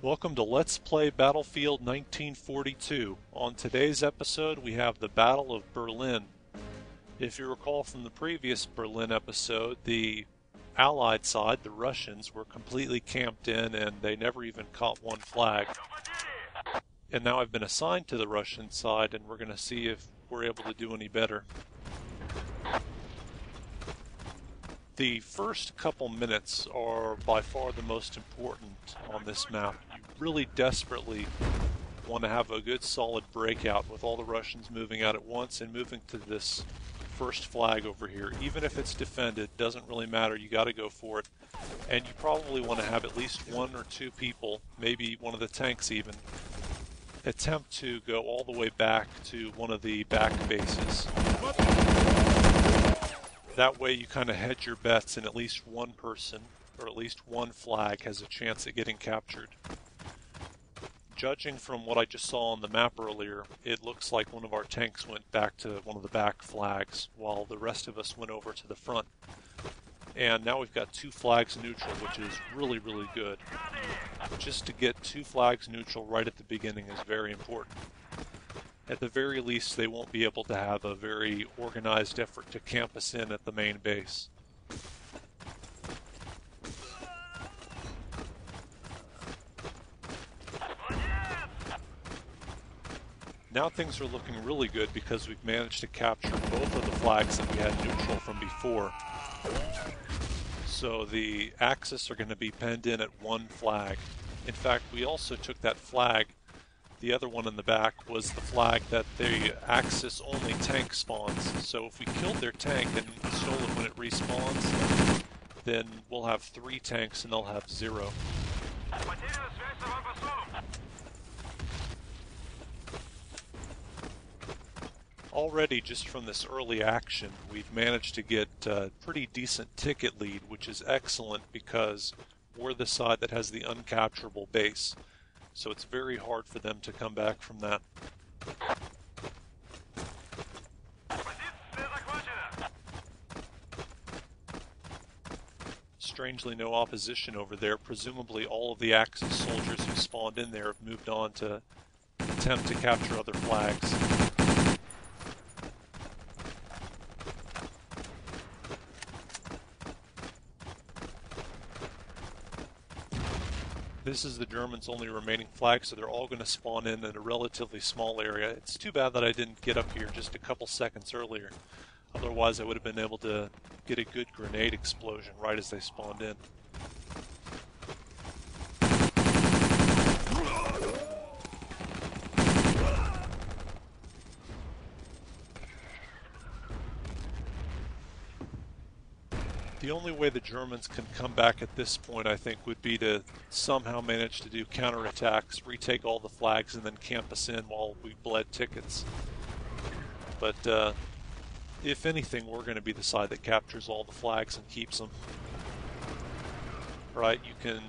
Welcome to Let's Play Battlefield 1942. On today's episode we have the Battle of Berlin. If you recall from the previous Berlin episode, the Allied side, the Russians, were completely camped in and they never even caught one flag. And now I've been assigned to the Russian side and we're going to see if we're able to do any better. The first couple minutes are by far the most important on this map. You really desperately want to have a good solid breakout with all the Russians moving out at once and moving to this first flag over here. Even if it's defended, doesn't really matter, you got to go for it. And you probably want to have at least one or two people, maybe one of the tanks even, attempt to go all the way back to one of the back bases. That way you kind of hedge your bets and at least one person, or at least one flag, has a chance at getting captured. Judging from what I just saw on the map earlier, it looks like one of our tanks went back to one of the back flags, while the rest of us went over to the front. And now we've got two flags neutral, which is really, really good. Just to get two flags neutral right at the beginning is very important. At the very least, they won't be able to have a very organized effort to camp us in at the main base. Now things are looking really good because we've managed to capture both of the flags that we had neutral from before. So the Axis are going to be penned in at one flag. In fact, we also took that flag. The other one in the back was the flag that the Axis only tank spawns. So if we killed their tank and stole it when it respawns, then we'll have 3 tanks and they'll have 0. Already, just from this early action, we've managed to get a pretty decent ticket lead, which is excellent because we're the side that has the uncapturable base. So it's very hard for them to come back from that. Strangely, no opposition over there. Presumably all of the Axis soldiers who spawned in there have moved on to attempt to capture other flags. This is the Germans' only remaining flag, so they're all going to spawn in a relatively small area. It's too bad that I didn't get up here just a couple seconds earlier. Otherwise I would have been able to get a good grenade explosion right as they spawned in. The only way the Germans can come back at this point, I think, would be to somehow manage to do counterattacks, retake all the flags, and then camp us in while we bled tickets. But if anything, we're going to be the side that captures all the flags and keeps them. Right, you can,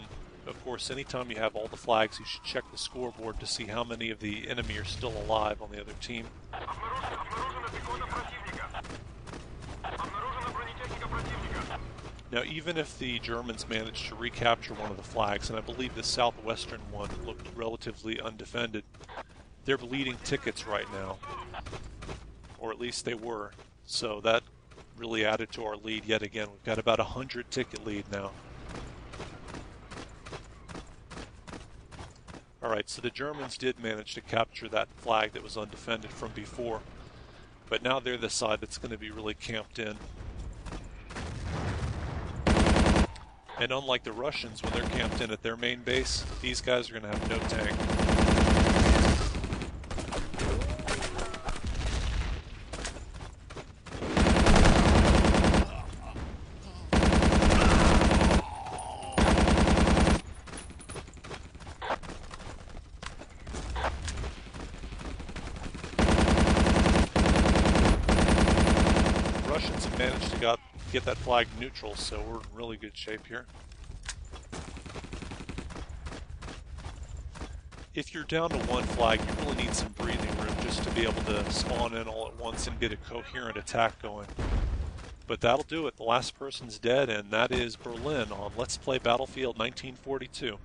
of course, anytime you have all the flags, you should check the scoreboard to see how many of the enemy are still alive on the other team. Now, even if the Germans managed to recapture one of the flags, and I believe the southwestern one looked relatively undefended, they're bleeding tickets right now. Or at least they were. So that really added to our lead yet again. We've got about 100 ticket lead now. Alright, so the Germans did manage to capture that flag that was undefended from before. But now they're the side that's going to be really camped in. And unlike the Russians, when they're camped in at their main base, these guys are going to have no tank. Russians have managed to get that flag neutral, so we're in really good shape here. If you're down to one flag, you really need some breathing room just to be able to spawn in all at once and get a coherent attack going. But that'll do it. The last person's dead, and that is Berlin on Let's Play Battlefield 1942.